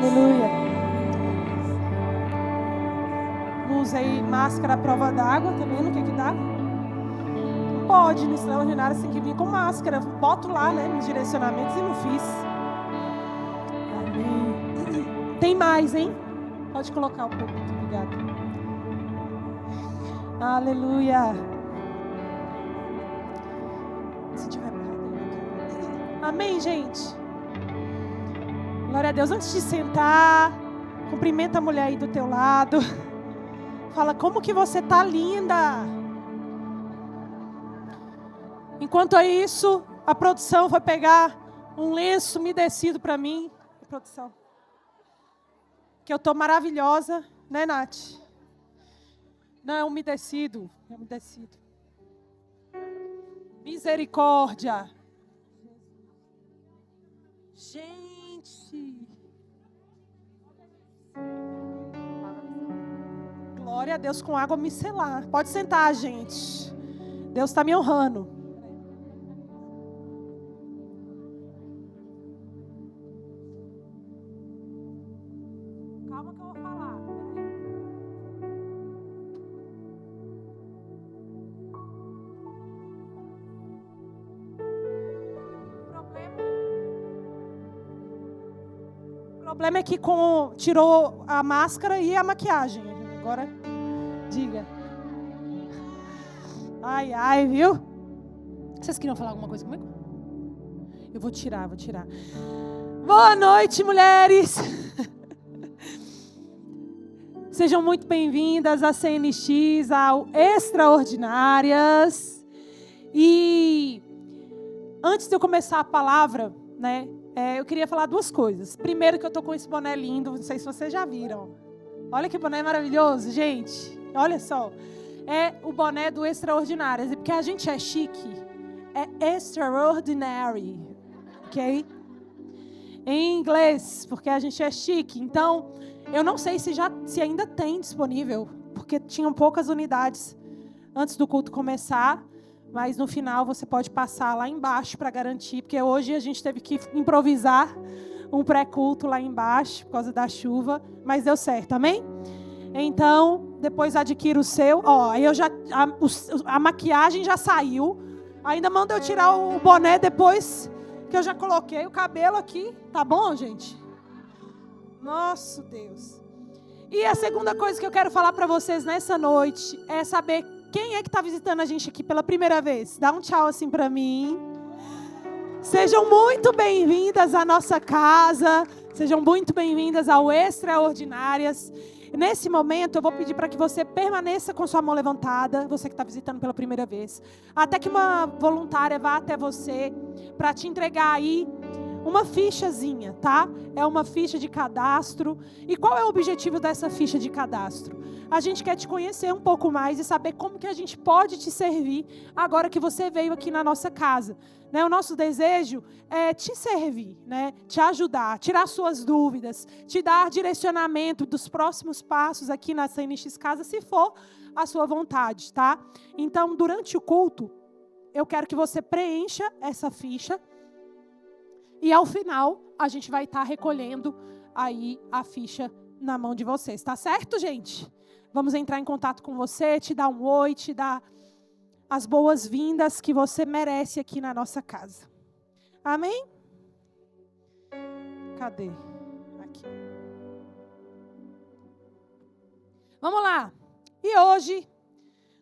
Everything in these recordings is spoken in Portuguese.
Aleluia. Não usei máscara à prova d'água, tá vendo o que dá? Não pode, no extraordinário você tem que vir com máscara. Boto lá, né, nos direcionamentos e não fiz. Amém. Tem mais, hein? Pode colocar um pouco, obrigada. Aleluia. Se tiver amém, gente? Glória a Deus. Antes de sentar, cumprimenta a mulher aí do teu lado. Fala, como que você tá linda. Enquanto isso, a produção vai pegar um lenço umedecido para mim. Produção. Que eu tô maravilhosa, né, Nath? Não, é umedecido. É umedecido. Misericórdia. Gente. Glória a Deus, com água micelar. Pode sentar, gente. Deus está me honrando. Calma que eu vou falar. O problema é que tirou a máscara e a maquiagem. Agora, diga. Ai, ai, viu? Vocês queriam falar alguma coisa comigo? Eu vou tirar. Boa noite, mulheres. Sejam muito bem-vindas à CNX, ao Extraordinárias. E antes de eu começar a palavra, né, eu queria falar duas coisas. Primeiro, que eu tô com esse boné lindo, não sei se vocês já viram. Olha que boné maravilhoso, gente. Olha só. É o boné do Extraordinárias. E porque a gente é chique, é extraordinary. Ok? Em inglês, porque a gente é chique. Então, eu não sei se ainda tem disponível, porque tinham poucas unidades antes do culto começar. Mas no final você pode passar lá embaixo para garantir, porque hoje a gente teve que improvisar um pré-culto lá embaixo por causa da chuva, mas deu certo, amém? Então, depois adquira o seu. Ó, aí a maquiagem já saiu. Ainda manda eu tirar o boné depois que eu já coloquei o cabelo aqui. Tá bom, gente? Nosso Deus. E a segunda coisa que eu quero falar para vocês nessa noite é saber quem é que está visitando a gente aqui pela primeira vez. Dá um tchau assim para mim. Sejam muito bem-vindas à nossa casa. Sejam muito bem-vindas ao Extraordinárias. Nesse momento, eu vou pedir para que você permaneça com sua mão levantada, você que está visitando pela primeira vez, até que uma voluntária vá até você para te entregar aí uma fichazinha, tá? É uma ficha de cadastro. E qual é o objetivo dessa ficha de cadastro? A gente quer te conhecer um pouco mais e saber como que a gente pode te servir agora que você veio aqui na nossa casa. Né? O nosso desejo é te servir, né? Te ajudar, tirar suas dúvidas, te dar direcionamento dos próximos passos aqui na CNX Casa, se for a sua vontade, tá? Então, durante o culto, eu quero que você preencha essa ficha e, ao final, a gente vai estar recolhendo aí a ficha na mão de vocês, tá certo, gente? Vamos entrar em contato com você, te dar um oi, te dar as boas-vindas que você merece aqui na nossa casa. Amém? Cadê? Aqui. Vamos lá. E hoje,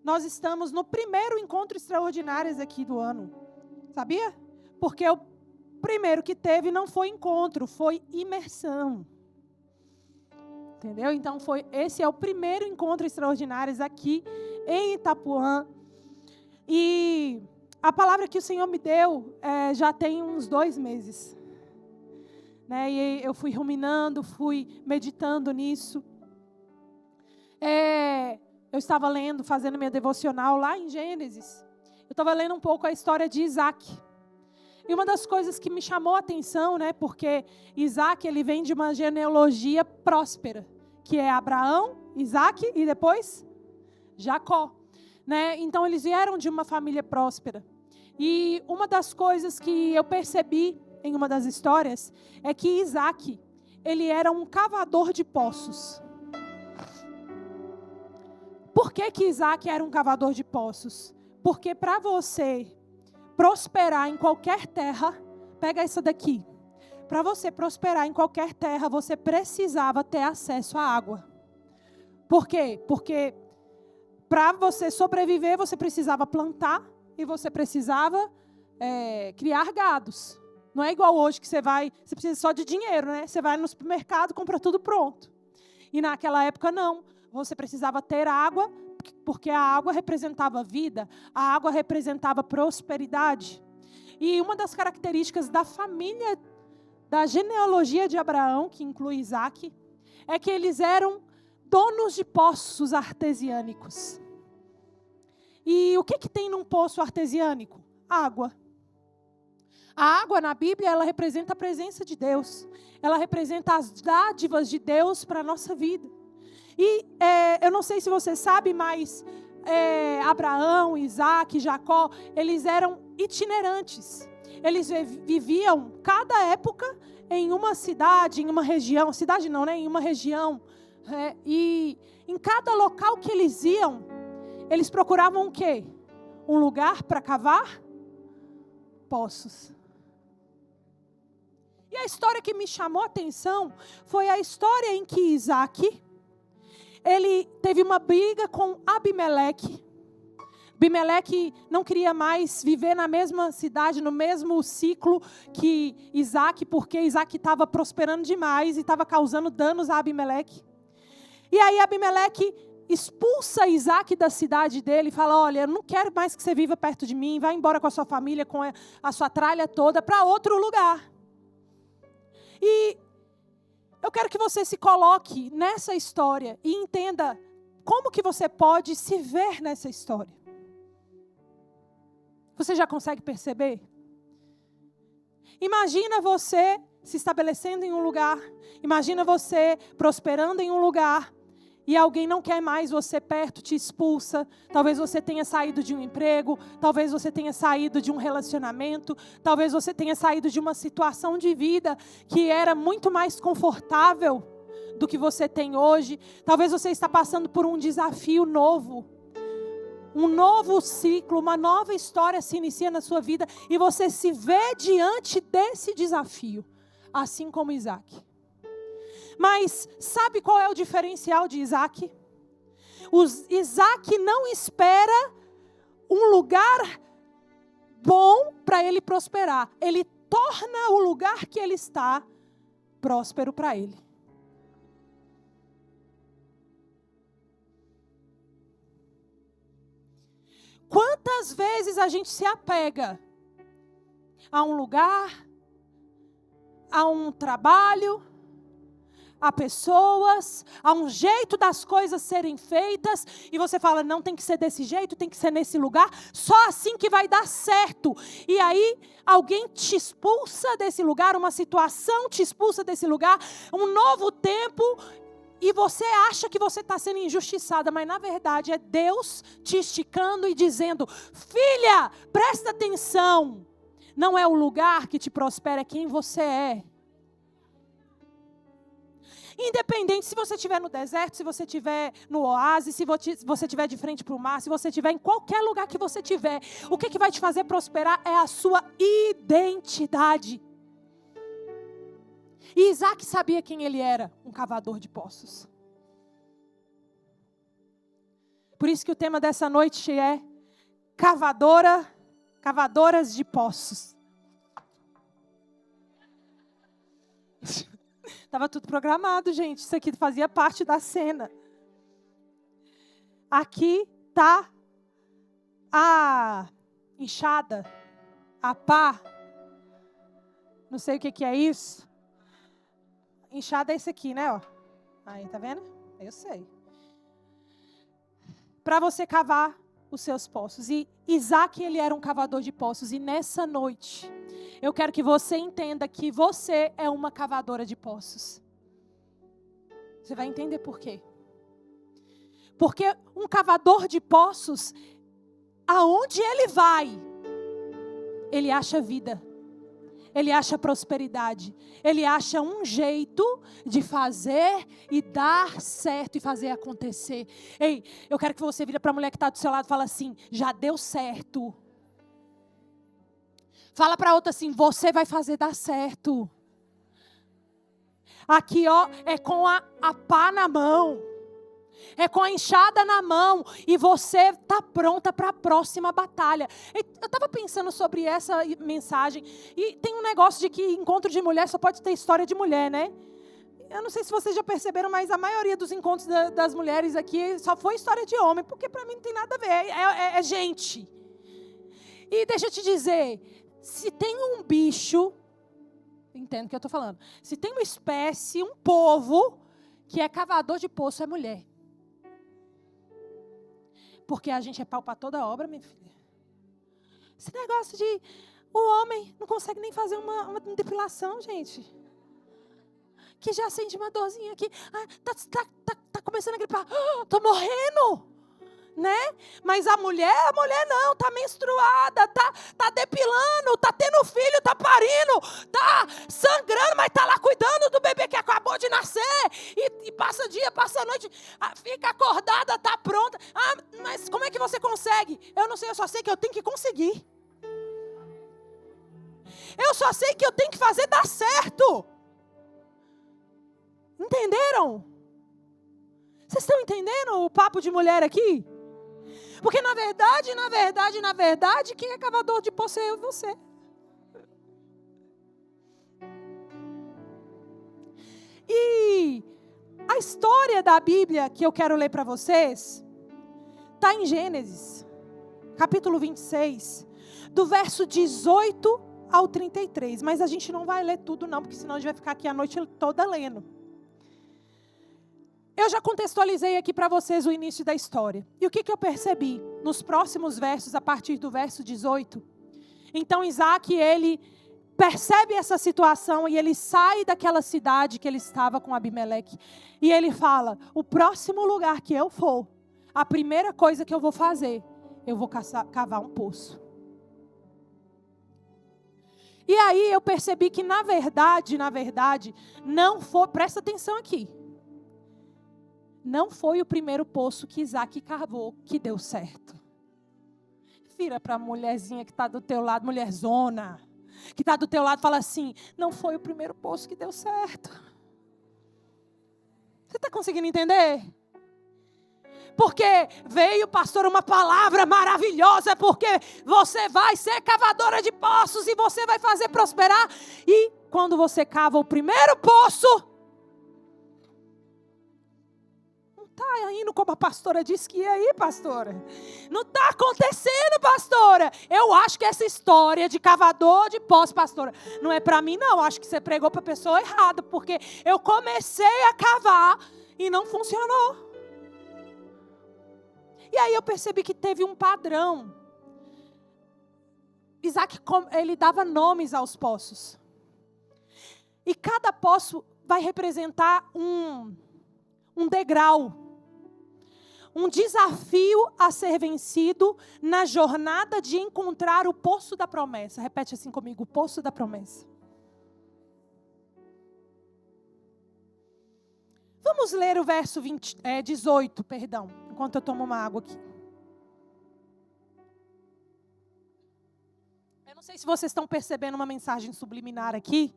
nós estamos no primeiro encontro extraordinário aqui do ano. Sabia? Porque o primeiro que teve não foi encontro, foi imersão. Entendeu? Então, esse é o primeiro encontro extraordinário aqui em Itapuã. E a palavra que o Senhor me deu já tem uns 2 meses. Né? E eu fui ruminando, fui meditando nisso. Eu estava lendo, fazendo minha devocional lá em Gênesis. Eu estava lendo um pouco a história de Isaac. E uma das coisas que me chamou a atenção, né, porque Isaac ele vem de uma genealogia próspera, que é Abraão, Isaac e depois Jacó. Né? Então, eles vieram de uma família próspera. E uma das coisas que eu percebi em uma das histórias é que Isaac, ele era um cavador de poços. Por que Isaac era um cavador de poços? Porque para você prosperar em qualquer terra, pega essa daqui. Para você prosperar em qualquer terra, você precisava ter acesso à água. Por quê? Porque para você sobreviver, você precisava plantar e você precisava criar gados. Não é igual hoje que você precisa só de dinheiro, né? Você vai no supermercado, compra tudo pronto. E naquela época não. Você precisava ter água, porque a água representava vida, a água representava prosperidade. E uma das características da família, da genealogia de Abraão, que inclui Isaac, é que eles eram donos de poços artesiânicos. E o que tem num poço artesiânico? Água. A água na Bíblia, ela representa a presença de Deus. Ela representa as dádivas de Deus para a nossa vida. E eu não sei se você sabe, mas Abraão, Isaac, Jacó, eles eram itinerantes. Eles viviam cada época em uma cidade, em uma região. Cidade não, né? Em uma região. E em cada local que eles iam, eles procuravam o quê? Um lugar para cavar poços. E a história que me chamou a atenção foi a história em que Isaac, ele teve uma briga com Abimeleque. Abimeleque não queria mais viver na mesma cidade, no mesmo ciclo que Isaac, porque Isaac estava prosperando demais e estava causando danos a Abimeleque. E aí Abimeleque expulsa Isaac da cidade dele e fala: olha, eu não quero mais que você viva perto de mim, vai embora com a sua família, com a sua tralha toda, para outro lugar. E eu quero que você se coloque nessa história e entenda como que você pode se ver nessa história. Você já consegue perceber? Imagina você se estabelecendo em um lugar, imagina você prosperando em um lugar, e alguém não quer mais você perto, te expulsa. Talvez você tenha saído de um emprego, talvez você tenha saído de um relacionamento, talvez você tenha saído de uma situação de vida que era muito mais confortável do que você tem hoje. Talvez você está passando por um desafio novo. Um novo ciclo, uma nova história se inicia na sua vida e você se vê diante desse desafio, assim como Isaac. Mas sabe qual é o diferencial de Isaac? Isaac não espera um lugar bom para ele prosperar. Ele torna o lugar que ele está próspero para ele. Quantas vezes a gente se apega a um lugar, a um trabalho, a pessoas, a um jeito das coisas serem feitas, e você fala, não, tem que ser desse jeito, tem que ser nesse lugar, só assim que vai dar certo. E aí, alguém te expulsa desse lugar, uma situação te expulsa desse lugar, um novo tempo, e você acha que você está sendo injustiçada, mas na verdade é Deus te esticando e dizendo, filha, presta atenção, não é o lugar que te prospera, é quem você é. Independente se você estiver no deserto, se você estiver no oásis, se você estiver de frente para o mar, se você estiver em qualquer lugar que você estiver, o que vai te fazer prosperar é a sua identidade. E Isaac sabia quem ele era, um cavador de poços. Por isso que o tema dessa noite é cavadoras de poços. Estava tudo programado, gente. Isso aqui fazia parte da cena. Aqui está a enxada, a pá. Não sei o que é isso. Enxada é esse aqui, né? Ó. Aí, tá vendo? Eu sei. Para você cavar os seus poços. E Isaac, ele era um cavador de poços. E nessa noite, eu quero que você entenda que você é uma cavadora de poços. Você vai entender por quê. Porque um cavador de poços, aonde ele vai, ele acha vida. ele acha prosperidade, ele acha um jeito de fazer e dar certo e fazer acontecer. Ei, eu quero que você vire para a mulher que está do seu lado e fala assim: já deu certo. Fala para a outra assim: você vai fazer dar certo. Aqui, ó, é com a pá na mão. É com a enxada na mão. E você está pronta para a próxima batalha. Eu estava pensando sobre essa mensagem. E tem um negócio de que encontro de mulher só pode ter história de mulher, né? Eu não sei se vocês já perceberam, mas a maioria dos encontros das mulheres aqui só foi história de homem. Porque para mim não tem nada a ver. É gente. E deixa eu te dizer. Se tem um bicho... Entendo o que eu estou falando. Se tem uma espécie, um povo que é cavador de poço, é mulher. Porque a gente é pau para toda obra, minha filha. Esse negócio de... O homem não consegue nem fazer uma depilação, gente. Que já sente uma dorzinha aqui. Tá começando a gripar. Tô morrendo. Né? Mas a mulher não, tá menstruada, tá depilando, tá tendo filho, tá parindo, tá sangrando, mas tá lá cuidando do bebê que acabou de nascer, e passa dia, passa noite, fica acordada, tá pronta. Mas como é que você consegue? Eu não sei, eu só sei que eu tenho que conseguir. Eu só sei que eu tenho que fazer dar certo. Entenderam? Vocês estão entendendo o papo de mulher aqui? Porque na verdade, quem é cavador de poço é eu e você. E a história da Bíblia que eu quero ler para vocês está em Gênesis, capítulo 26, do verso 18 ao 33. Mas a gente não vai ler tudo não, porque senão a gente vai ficar aqui a noite toda lendo. Eu já contextualizei aqui para vocês o início da história. E o que eu percebi? Nos próximos versos, a partir do verso 18. Então Isaac, ele percebe essa situação e ele sai daquela cidade que ele estava com Abimeleque. E ele fala: o próximo lugar que eu for, a primeira coisa que eu vou fazer, eu vou cavar um poço. E aí eu percebi que na verdade, não foi, presta atenção aqui. Não foi o primeiro poço que Isaac cavou que deu certo. Vira para a mulherzinha que está do teu lado, mulherzona, que está do teu lado, fala assim: não foi o primeiro poço que deu certo. Você está conseguindo entender? Porque veio, pastor, uma palavra maravilhosa, porque você vai ser cavadora de poços e você vai fazer prosperar. E quando você cava o primeiro poço, está indo como a pastora disse que ia ir, pastora. Não está acontecendo, pastora. Eu acho que essa história de cavador de poço, pastora, não é para mim, não. Acho que você pregou para a pessoa errada, porque eu comecei a cavar e não funcionou. E aí eu percebi que teve um padrão. Isaac, ele dava nomes aos poços. E cada poço vai representar um degrau. Um desafio a ser vencido na jornada de encontrar o poço da promessa. Repete assim comigo: o poço da promessa. Vamos ler o verso 18, enquanto eu tomo uma água aqui. Eu não sei se vocês estão percebendo uma mensagem subliminar aqui,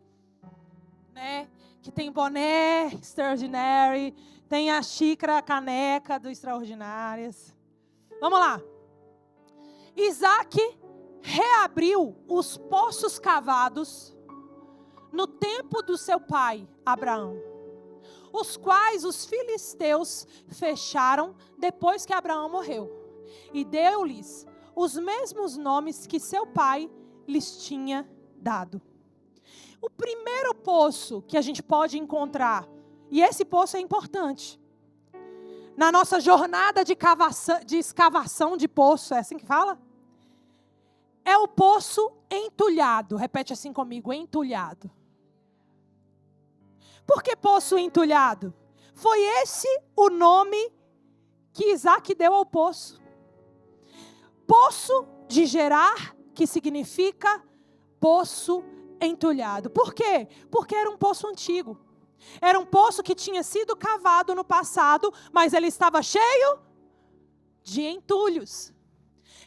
né? Que tem boné Extraordinary, tem a xícara, a caneca do Extraordinárias. Vamos lá. Isaac reabriu os poços cavados no tempo do seu pai, Abraão, os quais os filisteus fecharam depois que Abraão morreu, e deu-lhes os mesmos nomes que seu pai lhes tinha dado. O primeiro poço que a gente pode encontrar, e esse poço é importante, na nossa jornada de escavação de poço, é assim que fala? É o poço entulhado. Repete assim comigo: entulhado. Por que poço entulhado? Foi esse o nome que Isaac deu ao poço. Poço de Gerar, que significa poço entulhado. Por quê? Porque era um poço antigo. Era um poço que tinha sido cavado no passado, mas ele estava cheio de entulhos.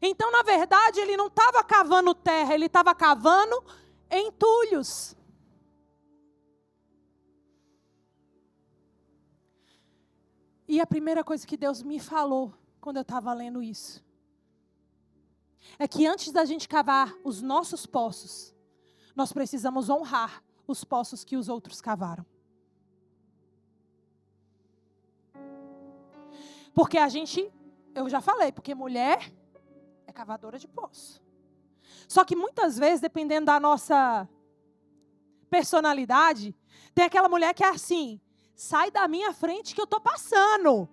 Então, na verdade, ele não estava cavando terra, ele estava cavando entulhos. E a primeira coisa que Deus me falou quando eu estava lendo isso é que antes da gente cavar os nossos poços, nós precisamos honrar os poços que os outros cavaram. Porque eu já falei, porque mulher é cavadora de poço. Só que muitas vezes, dependendo da nossa personalidade, tem aquela mulher que é assim: sai da minha frente que eu estou passando.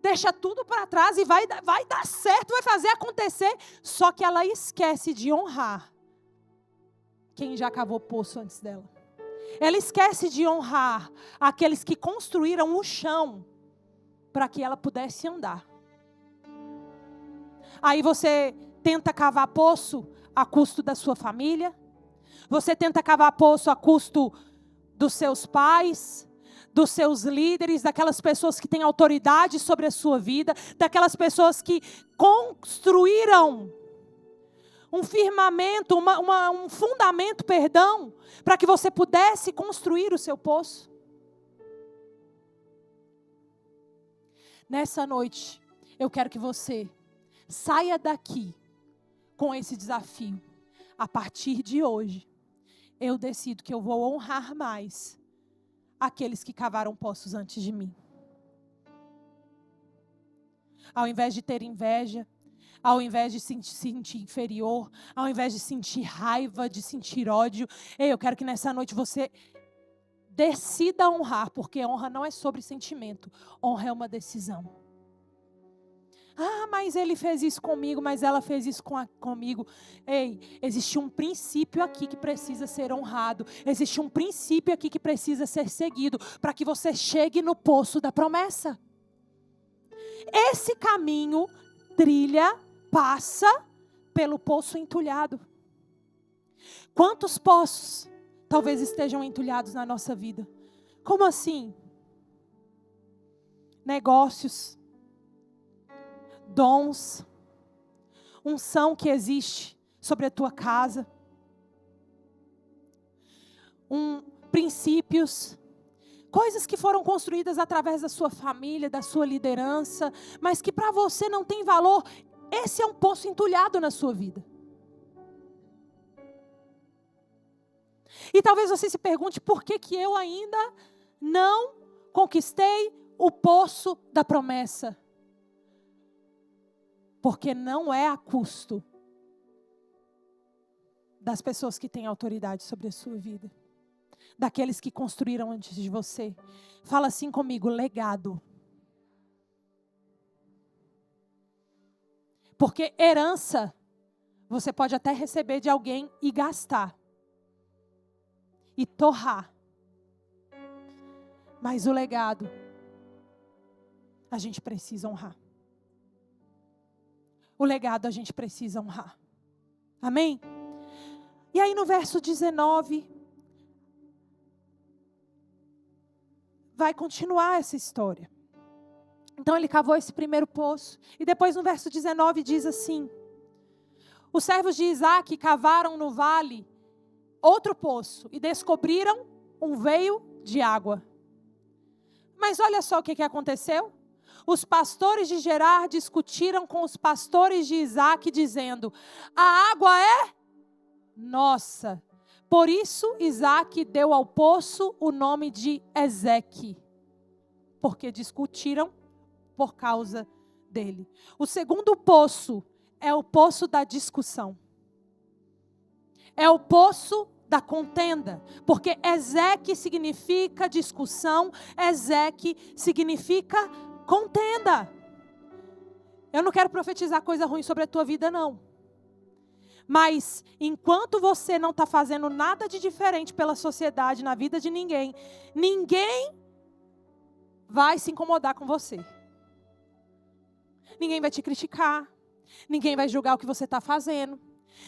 Deixa tudo para trás e vai dar certo, vai fazer acontecer. Só que ela esquece de honrar quem já cavou poço antes dela. Ela esquece de honrar aqueles que construíram o chão para que ela pudesse andar. Aí você tenta cavar poço a custo da sua família. Você tenta cavar poço a custo dos seus pais, dos seus líderes, daquelas pessoas que têm autoridade sobre a sua vida, daquelas pessoas que construíram um firmamento, um fundamento, para que você pudesse construir o seu poço. Nessa noite, eu quero que você saia daqui com esse desafio. A partir de hoje, eu decido que eu vou honrar mais aqueles que cavaram poços antes de mim. Ao invés de ter inveja, ao invés de se sentir inferior, ao invés de sentir raiva, de sentir ódio, eu quero que nessa noite você decida honrar, porque honra não é sobre sentimento, honra é uma decisão. Ah, mas ele fez isso comigo, mas ela fez isso comigo. Ei, existe um princípio aqui que precisa ser honrado. Existe um princípio aqui que precisa ser seguido para que você chegue no poço da promessa. Esse caminho, passa pelo poço entulhado. Quantos poços talvez estejam entulhados na nossa vida? Como assim? Negócios, dons, unção que existe sobre a tua casa, princípios, coisas que foram construídas através da sua família, da sua liderança, mas que para você não tem valor. Esse é um poço entulhado na sua vida. E talvez você se pergunte por que eu ainda não conquistei o poço da promessa. Porque não é a custo das pessoas que têm autoridade sobre a sua vida. Daqueles que construíram antes de você. Fala assim comigo: legado. Porque herança, você pode até receber de alguém e gastar. E torrar. Mas o legado, a gente precisa honrar. O legado a gente precisa honrar. Amém? E aí no verso 19, vai continuar essa história. Então ele cavou esse primeiro poço. E depois no verso 19 diz assim: os servos de Isaque cavaram no vale outro poço e descobriram um veio de água. Mas olha só o que aconteceu. Os pastores de Gerar discutiram com os pastores de Isaque, dizendo: a água é nossa. Por isso Isaque deu ao poço o nome de Ezeque, porque discutiram por causa dele. O segundo poço é o poço da discussão. É o poço da contenda, porque Ezeque significa discussão, Ezeque significa contenda. Eu não quero profetizar coisa ruim sobre a tua vida, não. Mas, enquanto você não está fazendo nada de diferente pela sociedade, na vida de ninguém, ninguém vai se incomodar com você. Ninguém vai te criticar. Ninguém vai julgar o que você está fazendo.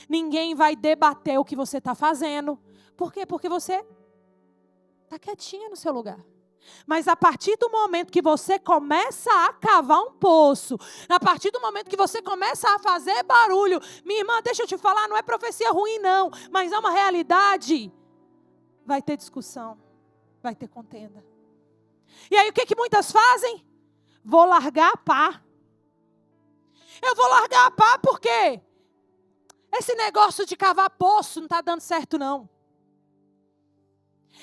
Ninguém vai debater o que você está fazendo. Por quê? Porque você está quietinha no seu lugar. Mas a partir do momento que você começa a cavar um poço, a partir do momento que você começa a fazer barulho, minha irmã, deixa eu te falar, não é profecia ruim não, mas é uma realidade. Vai ter discussão, vai ter contenda. E aí o que muitas fazem? Vou largar a pá. Eu vou largar a pá porque esse negócio de cavar poço não está dando certo não.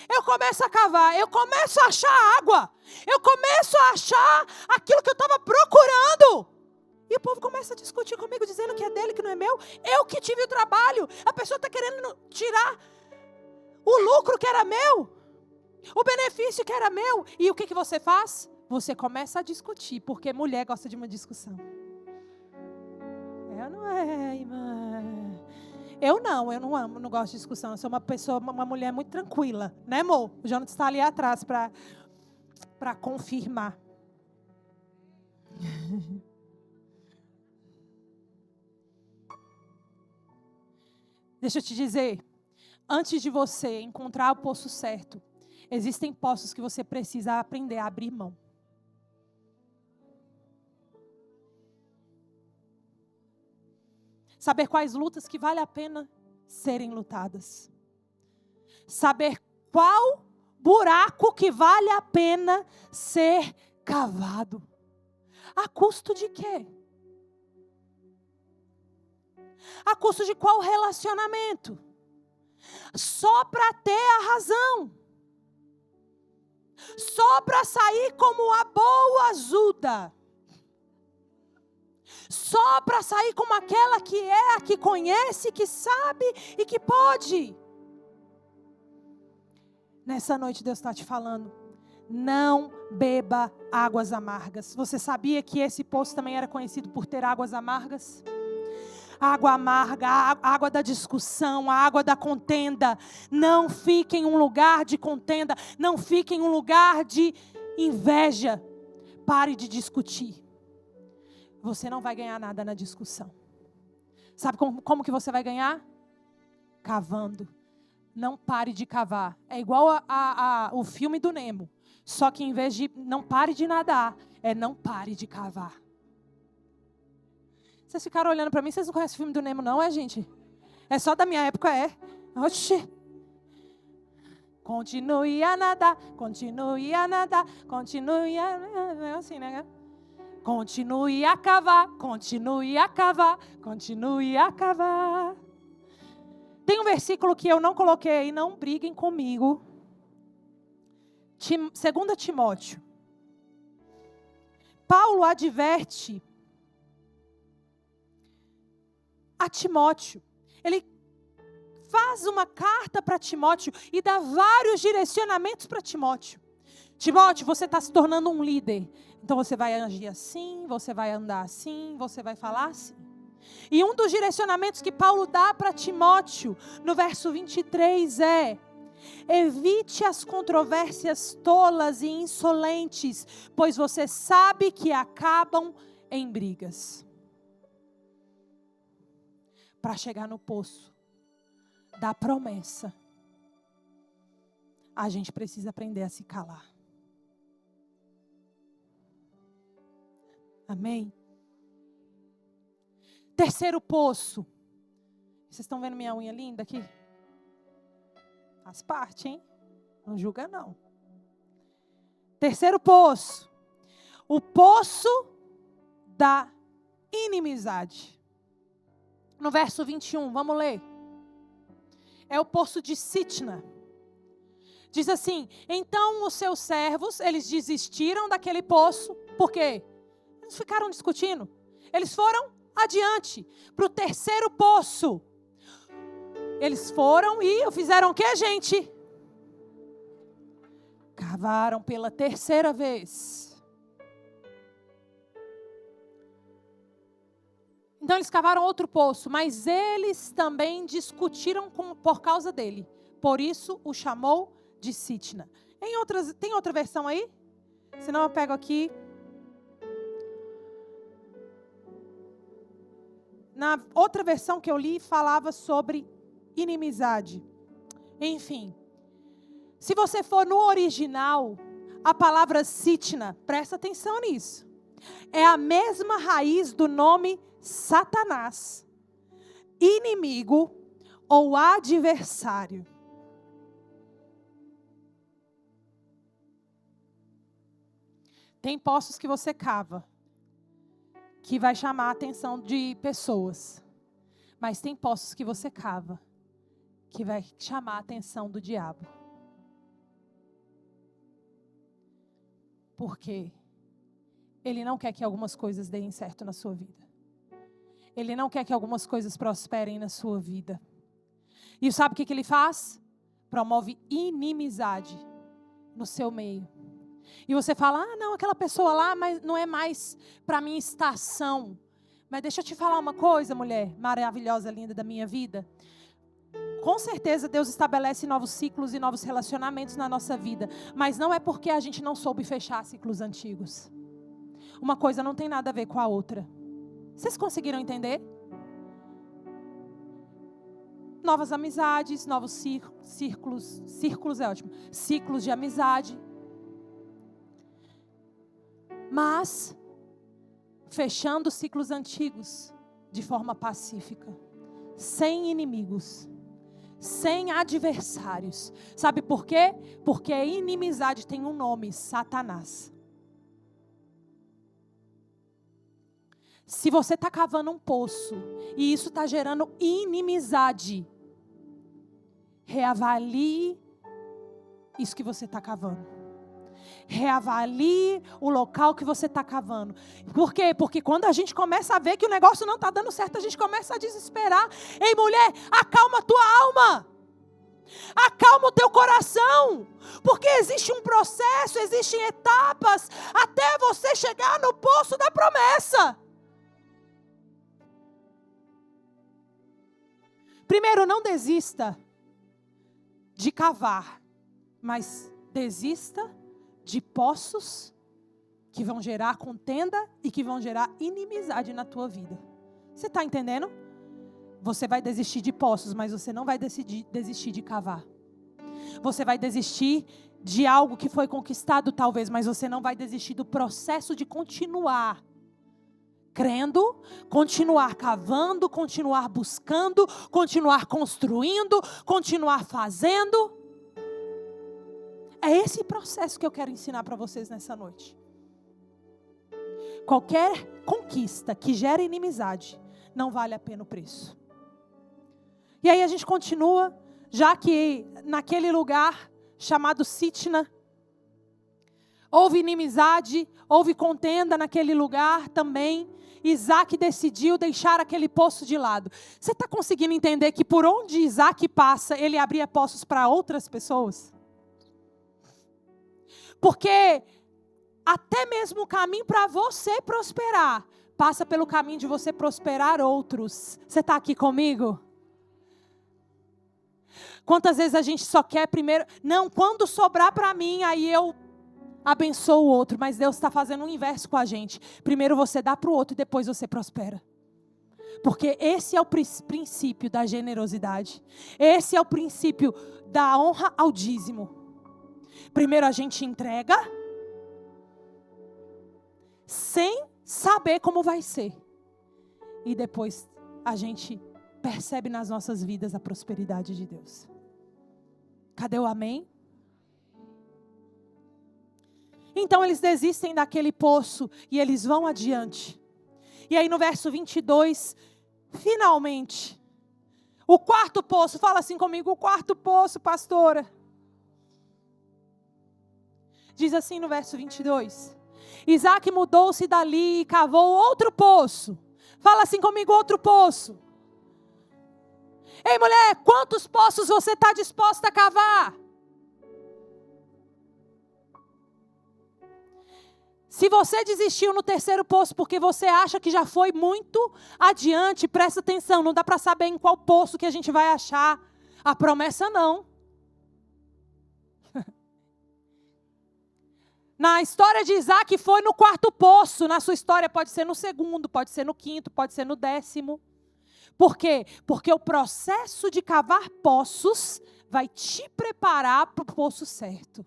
Eu começo a cavar, eu começo a achar água, eu começo a achar aquilo que eu estava procurando. E o povo começa a discutir comigo, dizendo que é dele, que não é meu. Eu que tive o trabalho, a pessoa está querendo tirar o lucro que era meu, o benefício que era meu. E o que você faz? Você começa a discutir, porque mulher gosta de uma discussão. Eu não é, irmã. Eu não amo, não gosto de discussão. Eu sou uma mulher muito tranquila, né, amor? O Jonathan está ali atrás para confirmar. Deixa eu te dizer, antes de você encontrar o poço certo, existem poços que você precisa aprender a abrir mão. Saber quais lutas que vale a pena serem lutadas. Saber qual buraco que vale a pena ser cavado. A custo de quê? A custo de qual relacionamento? Só para ter a razão. Só para sair como a boa azuda. Só para sair como aquela que é, a que conhece, que sabe e que pode. Nessa noite Deus está te falando, não beba águas amargas. Você sabia que esse poço também era conhecido por ter águas amargas? Água amarga, a água da discussão, a água da contenda. Não fique em um lugar de contenda, não fique em um lugar de inveja. Pare de discutir. Você não vai ganhar nada na discussão. Sabe como que você vai ganhar? Cavando. Não pare de cavar. É igual o filme do Nemo. Só que em vez de não pare de nadar, é não pare de cavar. Vocês ficaram olhando para mim, vocês não conhecem o filme do Nemo não, é, gente? É só da minha época, é. Oxi. Continue a nadar, continue a nadar, continue a nadar. É assim, né? Continue a cavar, continue a cavar, continue a cavar. Tem um versículo que eu não coloquei, não briguem comigo. 2 Timóteo. Paulo adverte a Timóteo. Ele faz uma carta para Timóteo e dá vários direcionamentos para Timóteo. Timóteo, você está se tornando um líder. Então você vai agir assim, você vai andar assim, você vai falar assim. E um dos direcionamentos que Paulo dá para Timóteo, no verso 23 é: evite as controvérsias tolas e insolentes, pois você sabe que acabam em brigas. Para chegar no poço da promessa, a gente precisa aprender a se calar. Amém? Terceiro poço. Vocês estão vendo minha unha linda aqui? Faz parte, hein? Não julga, não. Terceiro poço. O poço da inimizade. No verso 21, vamos ler. É o poço de Sitna. Diz assim: então os seus servos, eles desistiram daquele poço. Por quê? Eles ficaram discutindo. Eles foram adiante para o terceiro poço. Eles foram e fizeram o que, gente? Cavaram pela terceira vez. Então eles cavaram outro poço, mas eles também discutiram por causa dele. Por isso o chamou de Sitna. Tem outra versão aí? Senão eu pego aqui. Na outra versão que eu li, falava sobre inimizade. Enfim, se você for no original, a palavra Sitna, presta atenção nisso, é a mesma raiz do nome Satanás, inimigo ou adversário. Tem poços que você cava, que vai chamar a atenção de pessoas. Mas tem poços que você cava, que vai chamar a atenção do diabo. Por quê? Ele não quer que algumas coisas deem certo na sua vida. Ele não quer que algumas coisas prosperem na sua vida. E sabe o que ele faz? Promove inimizade no seu meio. E você fala, não, aquela pessoa lá mas não é mais para minha estação. Mas deixa eu te falar uma coisa, mulher maravilhosa, linda da minha vida. Com certeza Deus estabelece novos ciclos e novos relacionamentos na nossa vida. Mas não é porque a gente não soube fechar ciclos antigos. Uma coisa não tem nada a ver com a outra. Vocês conseguiram entender? Novas amizades, novos círculos é ótimo. Ciclos de amizade. Mas, fechando ciclos antigos de forma pacífica, sem inimigos, sem adversários. Sabe por quê? Porque a inimizade tem um nome, Satanás. Se você está cavando um poço e isso está gerando inimizade, reavalie isso que você está cavando. Reavalie o local que você está cavando. Por quê? Porque quando a gente começa a ver que o negócio não está dando certo, a gente começa a desesperar. Ei, mulher, acalma a tua alma. Acalma o teu coração. Porque existe um processo, existem etapas até você chegar no poço da promessa. Primeiro, não desista de cavar, mas desista de poços que vão gerar contenda e que vão gerar inimizade na tua vida. Você está entendendo? Você vai desistir de poços, mas você não vai desistir de cavar. Você vai desistir de algo que foi conquistado talvez, mas você não vai desistir do processo de continuar crendo, continuar cavando, continuar buscando, continuar construindo, continuar fazendo. É esse processo que eu quero ensinar para vocês nessa noite. Qualquer conquista que gere inimizade não vale a pena o preço. E aí a gente continua, já que naquele lugar chamado Sitna, houve inimizade, houve contenda naquele lugar também. Isaac decidiu deixar aquele poço de lado. Você está conseguindo entender que por onde Isaac passa, ele abria poços para outras pessoas? Porque até mesmo o caminho para você prosperar, passa pelo caminho de você prosperar outros. Você está aqui comigo? Quantas vezes a gente só quer primeiro... Não, quando sobrar para mim, aí eu abençoo o outro. Mas Deus está fazendo o inverso com a gente. Primeiro você dá para o outro e depois você prospera. Porque esse é o princípio da generosidade. Esse é o princípio da honra ao dízimo. Primeiro a gente entrega, sem saber como vai ser. E depois a gente percebe nas nossas vidas a prosperidade de Deus. Cadê o amém? Então eles desistem daquele poço e eles vão adiante. E aí no verso 22, finalmente, o quarto poço, fala assim comigo, o quarto poço, pastora. Diz assim no verso 22, Isaac mudou-se dali e cavou outro poço. Fala assim comigo, outro poço. Ei mulher, quantos poços você está disposta a cavar? Se você desistiu no terceiro poço porque você acha que já foi muito adiante, presta atenção, não dá para saber em qual poço que a gente vai achar a promessa não. Na história de Isaac foi no quarto poço, na sua história pode ser no segundo, pode ser no quinto, pode ser no 10º. Por quê? Porque o processo de cavar poços vai te preparar para o poço certo.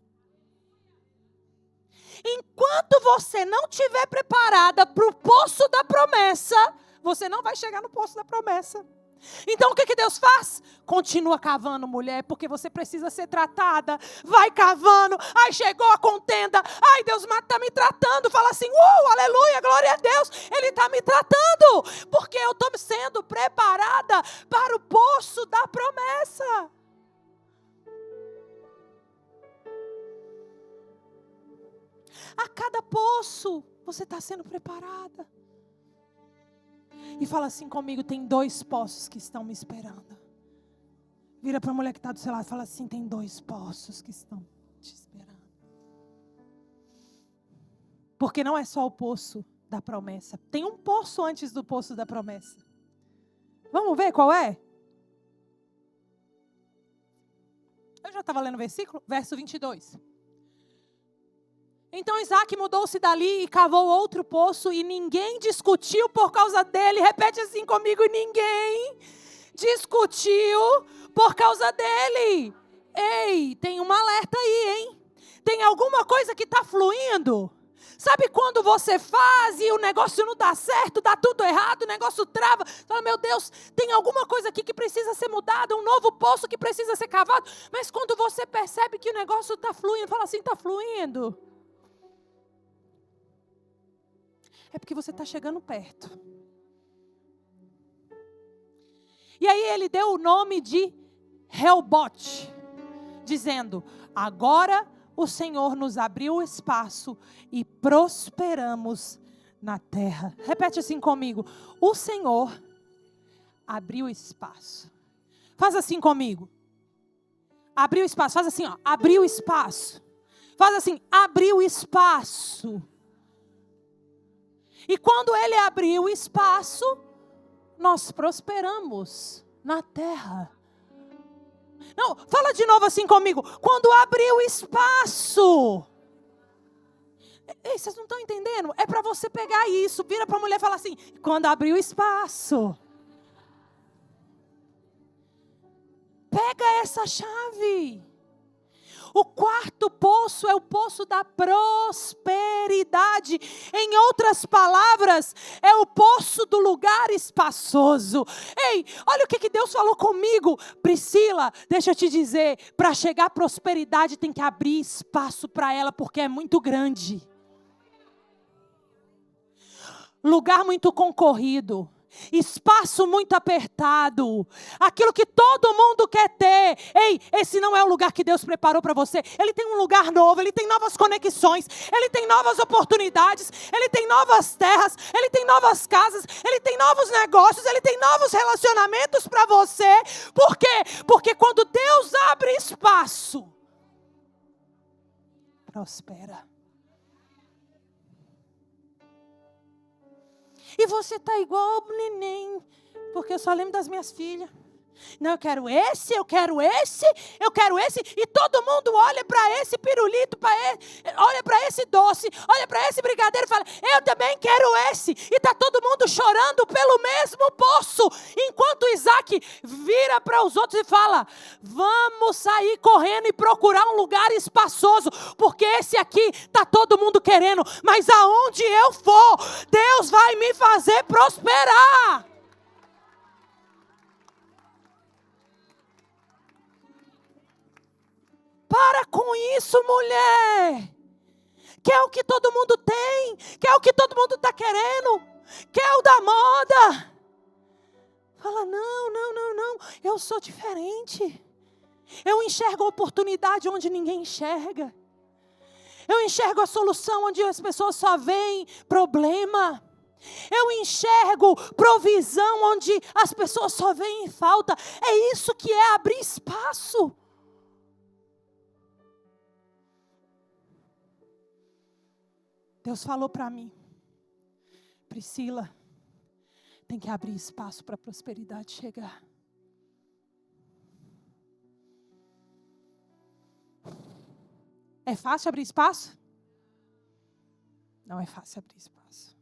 Enquanto você não estiver preparada para o poço da promessa, você não vai chegar no poço da promessa. Então o que Deus faz? Continua cavando, mulher, porque você precisa ser tratada. Vai cavando, aí chegou a contenda. Ai, Deus está me tratando. Fala assim, aleluia, glória a Deus. Ele está me tratando, porque eu estou sendo preparada para o poço da promessa. A cada poço, você está sendo preparada. E fala assim comigo, tem 2 poços que estão me esperando. Vira para a mulher que está do seu lado e fala assim, tem 2 poços que estão te esperando. Porque não é só o poço da promessa. Tem um poço antes do poço da promessa. Vamos ver qual é? Eu já estava lendo o versículo, verso 22. Então Isaac mudou-se dali e cavou outro poço e ninguém discutiu por causa dele. Repete assim comigo, ninguém discutiu por causa dele. Ei, tem um alerta aí, hein? Tem alguma coisa que está fluindo. Sabe quando você faz e o negócio não dá certo, dá tudo errado, o negócio trava. Fala, meu Deus, tem alguma coisa aqui que precisa ser mudada, um novo poço que precisa ser cavado. Mas quando você percebe que o negócio está fluindo, fala assim, está fluindo. É porque você está chegando perto. E aí ele deu o nome de Reobote, dizendo, agora o Senhor nos abriu o espaço e prosperamos na terra. Repete assim comigo, o Senhor abriu espaço. Faz assim comigo. Abriu espaço, faz assim, ó, abriu espaço. Faz assim, abriu espaço. E quando ele abriu o espaço, nós prosperamos na terra. Não, fala de novo assim comigo. Quando abriu o espaço. Ei, vocês não estão entendendo? É para você pegar isso. Vira para a mulher e fala assim. Quando abriu o espaço. Pega essa chave. O 4º poço é o poço da prosperidade. Em outras palavras, é o poço do lugar espaçoso. Ei, olha o que Deus falou comigo. Priscila, deixa eu te dizer, para chegar à prosperidade tem que abrir espaço para ela, porque é muito grande. Lugar muito concorrido. Espaço muito apertado, aquilo que todo mundo quer ter. Ei, esse não é o lugar que Deus preparou para você. Ele tem um lugar novo, Ele tem novas conexões, Ele tem novas oportunidades, Ele tem novas terras, Ele tem novas casas, Ele tem novos negócios, Ele tem novos relacionamentos para você. Por quê? Porque quando Deus abre espaço, prospera. E você está igual o neném, porque eu só lembro das minhas filhas. Não, eu quero esse, eu quero esse, eu quero esse. E todo mundo olha para esse pirulito, olha para esse doce, olha para esse brigadeiro e fala, eu também quero esse. E está todo mundo chorando pelo mesmo poço. Enquanto Isaac vira para os outros e fala, vamos sair correndo e procurar um lugar espaçoso, porque esse aqui está todo mundo querendo. Mas aonde eu for, Deus vai me fazer prosperar. Para com isso, mulher. Quer o que todo mundo tem? Quer o que todo mundo está querendo? Quer o da moda? Fala, não. Eu sou diferente. Eu enxergo a oportunidade onde ninguém enxerga. Eu enxergo a solução onde as pessoas só veem problema. Eu enxergo provisão onde as pessoas só veem falta. É isso que é abrir espaço. Deus falou para mim, Priscila, tem que abrir espaço para a prosperidade chegar. É fácil abrir espaço? Não é fácil abrir espaço.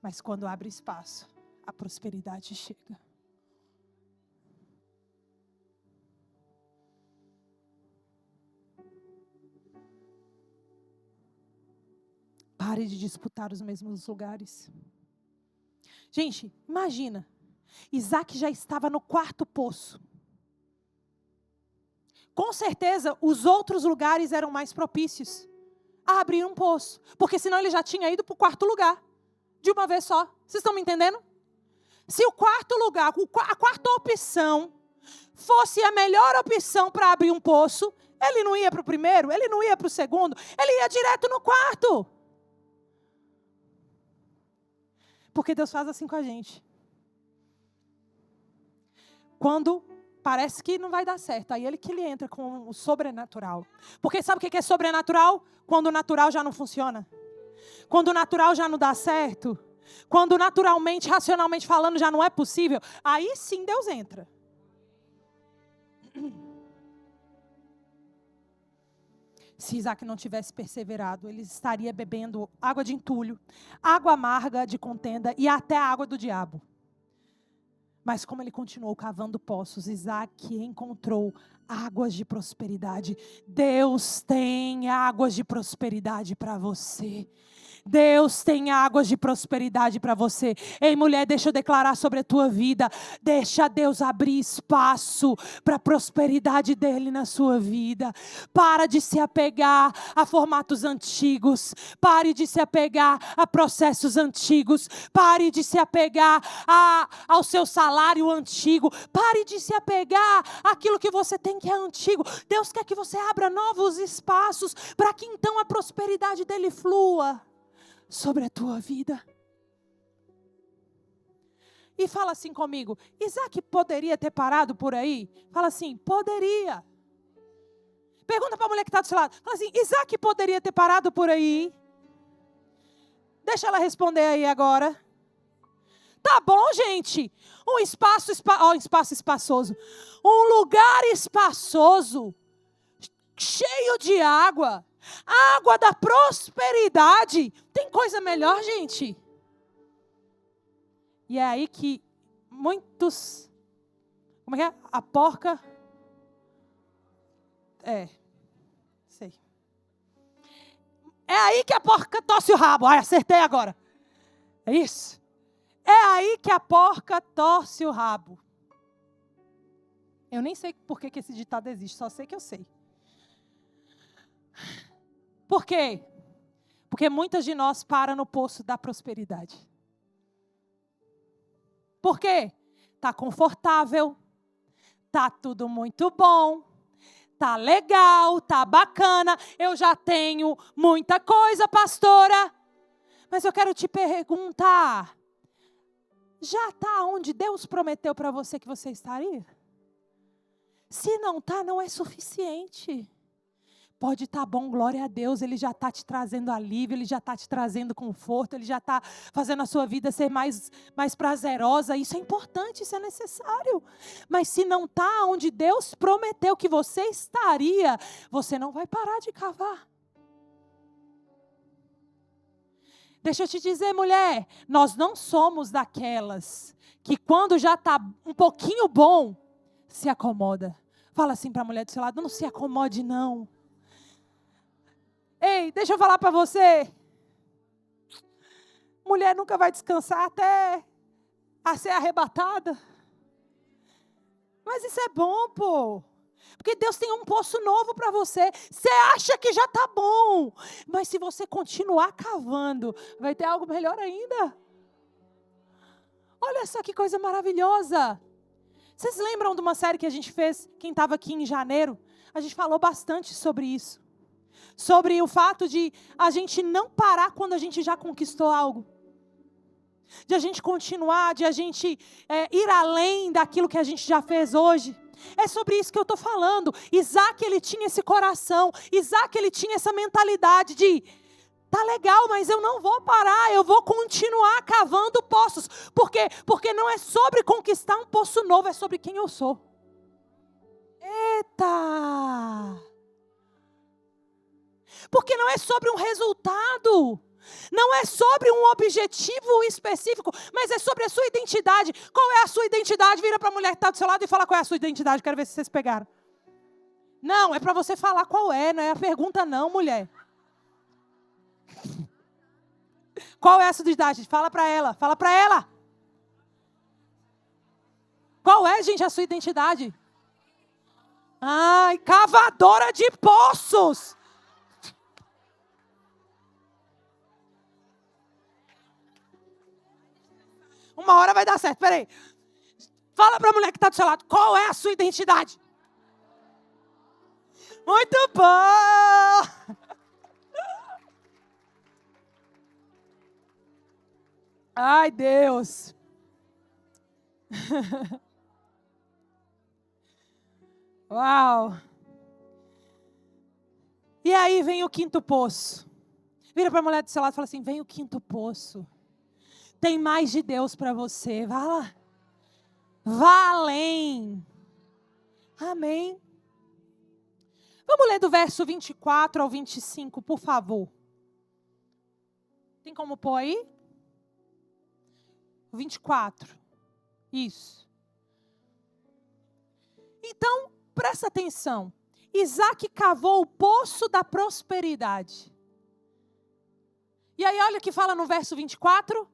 Mas quando abre espaço, a prosperidade chega. Pare de disputar os mesmos lugares. Gente, imagina. Isaac já estava no 4º poço. Com certeza, os outros lugares eram mais propícios a abrir um poço. Porque senão ele já tinha ido para o 4º lugar. De uma vez só. Vocês estão me entendendo? Se o 4º lugar, a 4ª opção, fosse a melhor opção para abrir um poço, ele não ia para o primeiro, ele não ia para o segundo, ele ia direto no 4º. Porque Deus faz assim com a gente. Quando parece que não vai dar certo, aí ele entra com o sobrenatural. Porque sabe o que é sobrenatural? Quando o natural já não funciona. Quando o natural já não dá certo. Quando naturalmente, racionalmente falando, já não é possível. Aí sim Deus entra. Se Isaac não tivesse perseverado, ele estaria bebendo água de entulho, água amarga de contenda e até a água do diabo. Mas como ele continuou cavando poços, Isaac encontrou águas de prosperidade. Deus tem águas de prosperidade para você. Deus tem águas de prosperidade para você. Ei, mulher, deixa eu declarar sobre a tua vida. Deixa Deus abrir espaço para a prosperidade dele na sua vida. Para de se apegar a formatos antigos. Pare de se apegar a processos antigos. Pare de se apegar ao seu salário antigo. Pare de se apegar àquilo que você tem que é antigo. Deus quer que você abra novos espaços para que então a prosperidade dele flua sobre a tua vida. E fala assim comigo: Isaac poderia ter parado por aí? Fala assim: poderia. Pergunta para a mulher que está do seu lado. Fala assim: Isaac poderia ter parado por aí? Deixa ela responder aí agora. Tá bom, gente. Um espaço espaçoso. Um lugar espaçoso, cheio de água. Água da prosperidade. Tem coisa melhor, gente? E é aí que muitos... Como é que é? A porca... Sei. É aí que a porca torce o rabo. Ai, acertei agora. É isso. É aí que a porca torce o rabo. Eu nem sei por que esse ditado existe, só sei que eu sei. Por quê? Porque muitas de nós param no poço da prosperidade. Por quê? Está confortável, está tudo muito bom, está legal, está bacana, eu já tenho muita coisa, pastora. Mas eu quero te perguntar, já está onde Deus prometeu para você que você estaria? Se não está, não é suficiente. Pode estar bom, glória a Deus, Ele já está te trazendo alívio, Ele já está te trazendo conforto, Ele já está fazendo a sua vida ser mais prazerosa. Isso é importante, isso é necessário. Mas se não está onde Deus prometeu que você estaria, você não vai parar de cavar. Deixa eu te dizer, mulher, nós não somos daquelas que quando já está um pouquinho bom, se acomoda. Fala assim para a mulher do seu lado: não se acomode não. Ei, deixa eu falar para você. Mulher nunca vai descansar até a ser arrebatada. Mas isso é bom, pô. Porque Deus tem um poço novo para você. Você acha que já está bom. Mas se você continuar cavando, vai ter algo melhor ainda. Olha só que coisa maravilhosa. Vocês lembram de uma série que a gente fez, quem estava aqui em janeiro? A gente falou bastante sobre isso. Sobre o fato de a gente não parar quando a gente já conquistou algo. De a gente continuar, de a gente ir além daquilo que a gente já fez hoje. É sobre isso que eu estou falando. Isaac, ele tinha esse coração. Isaac, ele tinha essa mentalidade de: tá legal, mas eu não vou parar. Eu vou continuar cavando poços. Por quê? Porque não é sobre conquistar um poço novo, é sobre quem eu sou. Eita! Porque não é sobre um resultado, não é sobre um objetivo específico, mas é sobre a sua identidade. Qual é a sua identidade? Vira para a mulher que está do seu lado e fala: qual é a sua identidade? Quero ver se vocês pegaram. Não, é para você falar qual é, não é a pergunta não, mulher. Qual é a sua identidade? Fala para ela, fala para ela. Qual é, gente, a sua identidade? Ai, cavadora de poços. Uma hora vai dar certo, peraí. Fala para a mulher que está do seu lado, qual é a sua identidade? Muito bom! Ai, Deus. Uau. E aí vem o quinto poço. Vira para a mulher do seu lado e fala assim, vem o quinto poço. Tem mais de Deus para você. Vá lá. Vá além. Amém. Vamos ler do verso 24 ao 25, por favor. Tem como pôr aí? 24. Isso. Então, presta atenção. Isaac cavou o poço da prosperidade. E aí, olha o que fala no verso 24.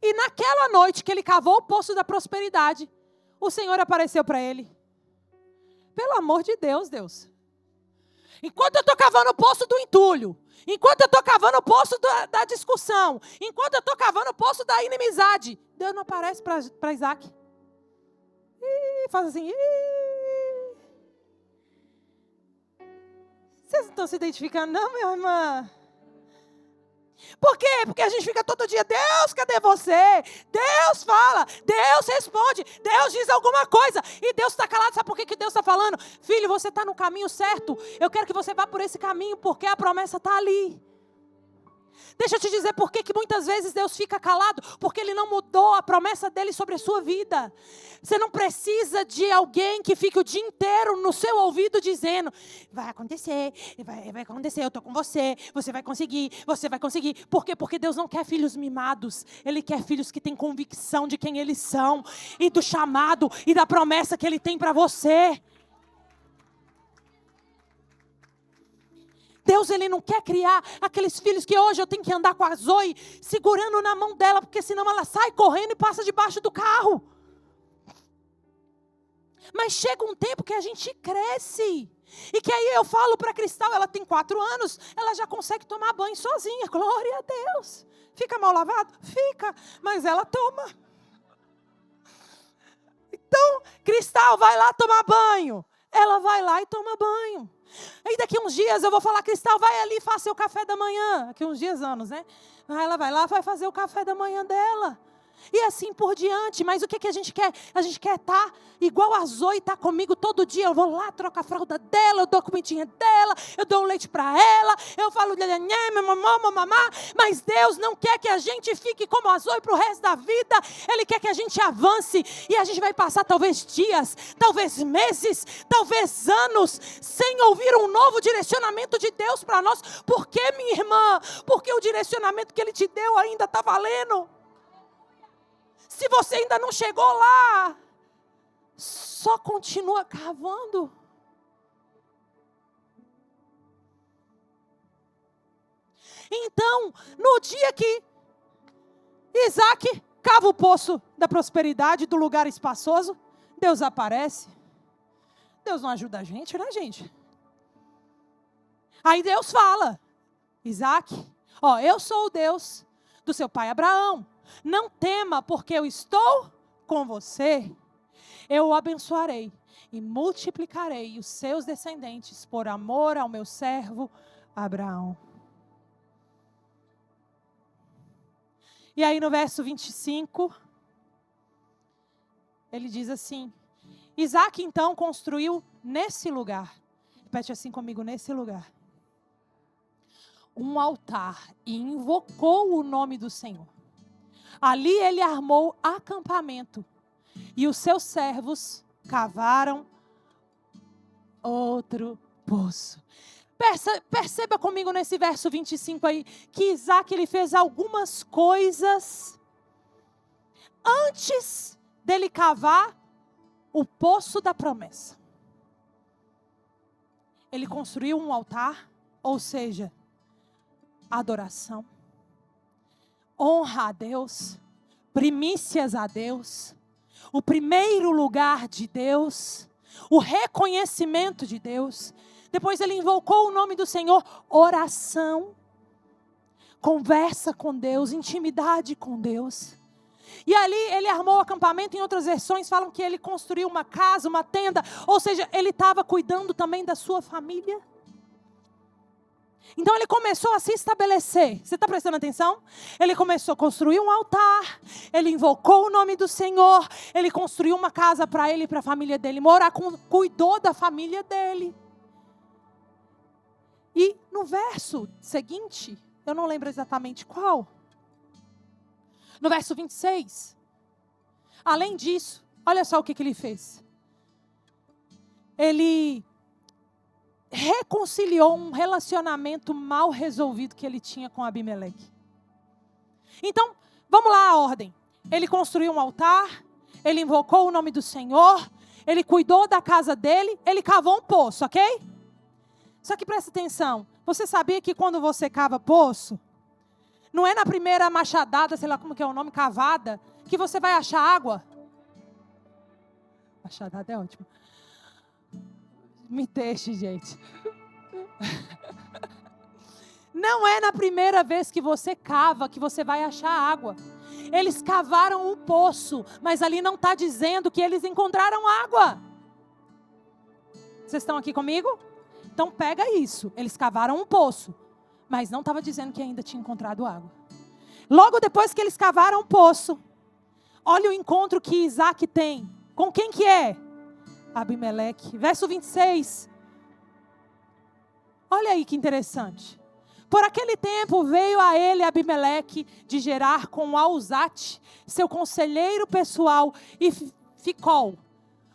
E naquela noite que ele cavou o poço da prosperidade, o Senhor apareceu para ele. Pelo amor de Deus, Deus. Enquanto eu estou cavando o poço do entulho, enquanto eu estou cavando o poço da discussão, enquanto eu estou cavando o poço da inimizade, Deus não aparece para Isaac. E faz assim. Vocês não estão se identificando, não, minha irmã? Por quê? Porque a gente fica todo dia, Deus, cadê você? Deus fala, Deus responde, Deus diz alguma coisa. E Deus está calado, sabe por que Deus está falando? Filho, você está no caminho certo. Eu quero que você vá por esse caminho, porque a promessa está ali. Deixa eu te dizer por que muitas vezes Deus fica calado. Porque Ele não mudou a promessa dEle sobre a sua vida. Você não precisa de alguém que fique o dia inteiro no seu ouvido dizendo, vai acontecer, vai acontecer, eu estou com você, você vai conseguir. Por quê? Porque Deus não quer filhos mimados. Ele quer filhos que têm convicção de quem eles são, e do chamado, e da promessa que Ele tem para você. Deus, Ele não quer criar aqueles filhos que hoje eu tenho que andar com a Zoe segurando na mão dela, porque senão ela sai correndo e passa debaixo do carro. Mas chega um tempo que a gente cresce. E que aí eu falo para a Cristal, ela tem 4 anos, ela já consegue tomar banho sozinha. Glória a Deus. Fica mal lavado? Fica, mas ela toma. Então, Cristal, vai lá tomar banho. Ela vai lá e toma banho. Aí daqui uns dias eu vou falar, Cristal, vai ali e faça o café da manhã. Daqui uns dias, anos, né? Aí ela vai lá, vai fazer o café da manhã dela. E assim por diante. Mas o que a gente quer? A gente quer estar igual a Zoe está comigo todo dia. Eu vou lá, troco a fralda dela, eu dou a comidinha dela, eu dou o leite para ela, eu falo mamamá. Mas Deus não quer que a gente fique como a Zoe para o resto da vida. Ele quer que a gente avance. E a gente vai passar talvez dias, talvez meses, talvez anos, sem ouvir um novo direcionamento de Deus para nós. Por que, minha irmã? Porque o direcionamento que Ele te deu ainda está valendo. Se você ainda não chegou lá, só continua cavando. Então, no dia que Isaac cava o poço da prosperidade, do lugar espaçoso, Deus aparece. Deus não ajuda a gente, né, gente? Aí Deus fala, Isaac, eu sou o Deus do seu pai Abraão. Não tema, porque eu estou com você. Eu o abençoarei e multiplicarei os seus descendentes por amor ao meu servo Abraão. E aí no verso 25, ele diz assim, Isaac então construiu nesse lugar, repete assim comigo, nesse lugar, um altar e invocou o nome do Senhor. Ali ele armou acampamento e os seus servos cavaram outro poço. Perceba comigo nesse verso 25 aí, que Isaac ele fez algumas coisas antes dele cavar o poço da promessa. Ele construiu um altar, ou seja, adoração. honra a Deus, primícias a Deus, o primeiro lugar de Deus, o reconhecimento de Deus. Depois ele invocou o nome do Senhor, oração, conversa com Deus, intimidade com Deus. E ali ele armou o acampamento. Em outras versões falam que ele construiu uma casa, uma tenda. Ou seja, ele estava cuidando também da sua família. Então ele começou a se estabelecer. Você está prestando atenção? Ele começou a construir um altar. Ele invocou o nome do Senhor. Ele construiu uma casa para ele e para a família dele morar. Cuidou da família dele. E no verso seguinte, eu não lembro exatamente qual. No verso 26. Além disso, olha só o que ele fez. Ele reconciliou um relacionamento mal resolvido que ele tinha com Abimeleque. Então, vamos lá a ordem. Ele construiu um altar, ele invocou o nome do Senhor, ele cuidou da casa dele, ele cavou um poço, ok? Só que presta atenção, você sabia que quando você cava poço, não é na primeira machadada, sei lá como que é o nome, cavada, que você vai achar água? Machadada é ótimo. Me deixe, gente. Não é na primeira vez que você cava que você vai achar água. Eles cavaram um poço, mas ali não está dizendo que eles encontraram água. Vocês estão aqui comigo? Então pega isso. Eles cavaram um poço, mas não estava dizendo que ainda tinha encontrado água. Logo depois que eles cavaram um poço, olha o encontro que Isaac tem. Com quem que é? Abimeleque. Verso 26. Olha aí que interessante. Por aquele tempo veio a ele Abimeleque de Gerar com Alzate, seu conselheiro pessoal, e Ficol,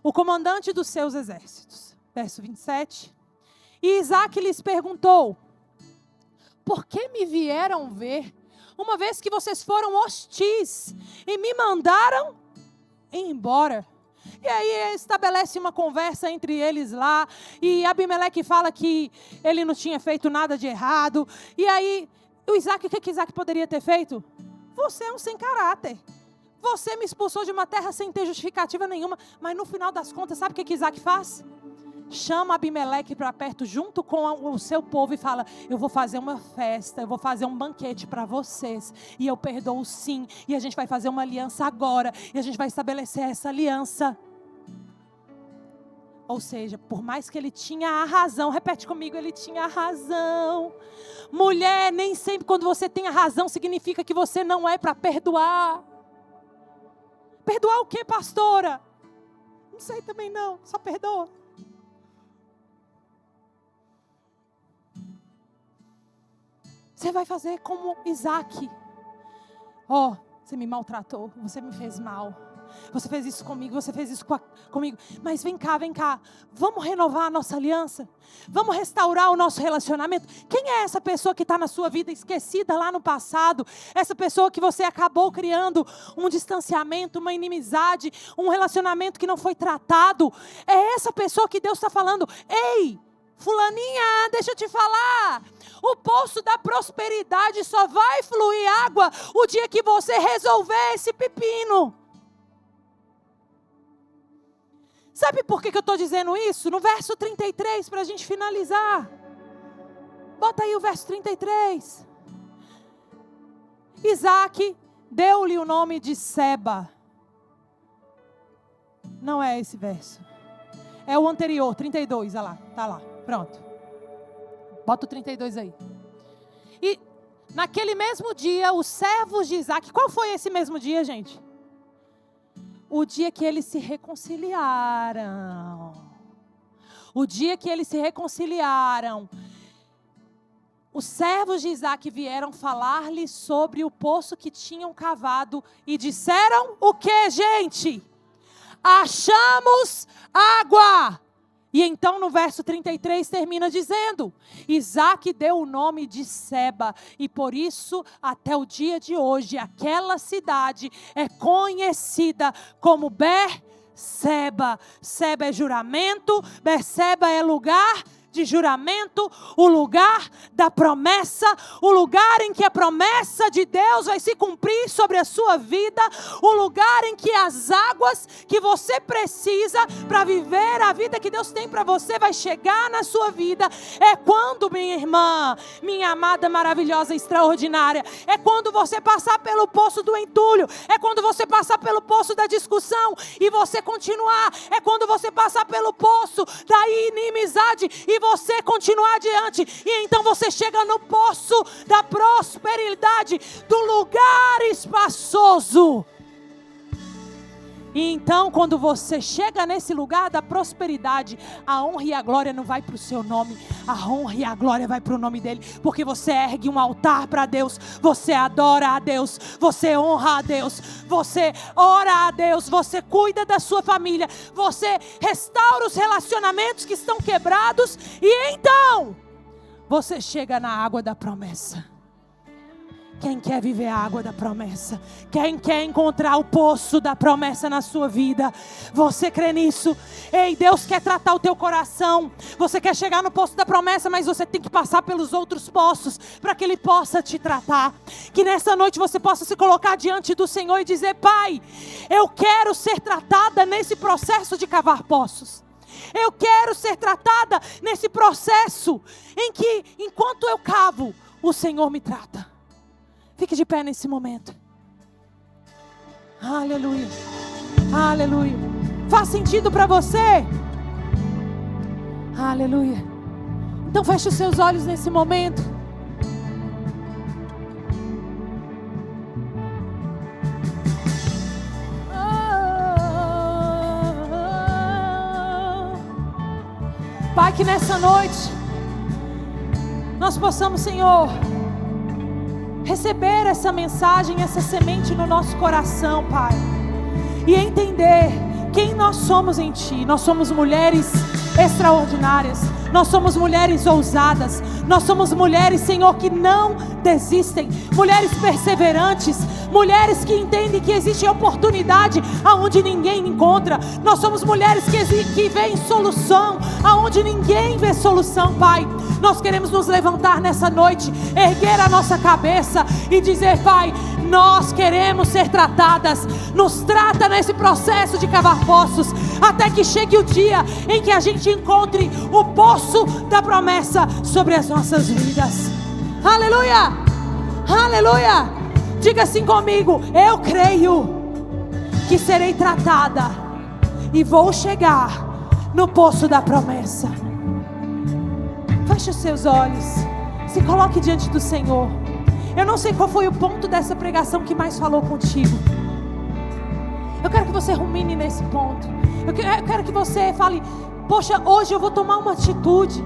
o comandante dos seus exércitos. Verso 27. E Isaac lhes perguntou: por que me vieram ver, uma vez que vocês foram hostis e me mandaram embora? E aí estabelece uma conversa entre eles lá. E Abimeleque fala que ele não tinha feito nada de errado. E aí, o que Isaac poderia ter feito? Você é um sem caráter. Você me expulsou de uma terra sem ter justificativa nenhuma. Mas no final das contas, sabe o que Isaac faz? Chama Abimeleque para perto junto com o seu povo e fala: eu vou fazer uma festa, eu vou fazer um banquete para vocês, e eu perdoo sim, e a gente vai fazer uma aliança agora, e a gente vai estabelecer essa aliança. Ou seja, por mais que ele tinha a razão, repete comigo, ele tinha a razão. Mulher, nem sempre quando você tem a razão significa que você não é para perdoar. Perdoar o quê, pastora? Não sei também não, só perdoa. Você vai fazer como Isaac. Você me maltratou, você me fez mal. Você fez isso comigo, você fez isso comigo. Mas vem cá. Vamos renovar a nossa aliança? Vamos restaurar o nosso relacionamento? Quem é essa pessoa que está na sua vida esquecida lá no passado? Essa pessoa que você acabou criando um distanciamento, uma inimizade, um relacionamento que não foi tratado? É essa pessoa que Deus está falando: ei, fulaninha, deixa eu te falar, o poço da prosperidade só vai fluir água o dia que você resolver esse pepino. Sabe por que eu estou dizendo isso? No verso 33, para a gente finalizar. Bota aí o verso 33. Isaac deu-lhe o nome de Seba. Não é esse verso. É o anterior, 32, olha lá, está lá. Pronto. Bota o 32 aí. E naquele mesmo dia, os servos de Isaac... Qual foi esse mesmo dia, gente? O dia que eles se reconciliaram. O dia que eles se reconciliaram. Os servos de Isaac vieram falar-lhe sobre o poço que tinham cavado. E disseram o que, gente? Achamos água. E então no verso 33 termina dizendo: Isaac deu o nome de Seba, e por isso até o dia de hoje aquela cidade é conhecida como Berseba. Seba é juramento, Berseba é lugar de juramento, o lugar da promessa, o lugar em que a promessa de Deus vai se cumprir sobre a sua vida, o lugar em que as águas que você precisa para viver a vida que Deus tem para você vai chegar na sua vida. É quando, minha irmã, minha amada, maravilhosa, extraordinária, é quando você passar pelo poço do entulho, é quando você passar pelo poço da discussão e você continuar, é quando você passar pelo poço da inimizade e você continuar adiante, e então você chega no poço da prosperidade, do lugar espaçoso. E então, quando você chega nesse lugar da prosperidade, a honra e a glória não vai para o seu nome, a honra e a glória vai para o nome dele, porque você ergue um altar para Deus, você adora a Deus, você honra a Deus, você ora a Deus, você cuida da sua família, você restaura os relacionamentos que estão quebrados, e então você chega na água da promessa. Quem quer viver a água da promessa? Quem quer encontrar o poço da promessa na sua vida? Você crê nisso? Ei, Deus quer tratar o teu coração. Você quer chegar no poço da promessa, mas você tem que passar pelos outros poços para que Ele possa te tratar. Que nessa noite você possa se colocar diante do Senhor e dizer: Pai, eu quero ser tratada nesse processo de cavar poços. Eu quero ser tratada nesse processo em que, enquanto eu cavo, o Senhor me trata. Fique de pé nesse momento. Aleluia. Aleluia. Faz sentido para você? Aleluia. Então feche os seus olhos nesse momento. Pai, que nessa noite nós possamos, Senhor, receber essa mensagem, essa semente no nosso coração, Pai, e entender quem nós somos em Ti. Nós somos mulheres extraordinárias, nós somos mulheres ousadas, nós somos mulheres, Senhor, que não desistem, mulheres perseverantes, mulheres que entendem que existe oportunidade aonde ninguém encontra. Nós somos mulheres que veem solução aonde ninguém vê solução, Pai. Nós queremos nos levantar nessa noite, erguer a nossa cabeça e dizer: Pai, nós queremos ser tratadas. Nos trata nesse processo de cavar poços, até que chegue o dia em que a gente encontre o poço da promessa sobre as nossas vidas. Aleluia! Aleluia! Diga assim comigo: eu creio que serei tratada e vou chegar no poço da promessa. Feche os seus olhos, se coloque diante do Senhor. Eu não sei qual foi o ponto dessa pregação que mais falou contigo. Eu quero que você rumine nesse ponto. Eu quero que você fale: poxa, hoje eu vou tomar uma atitude,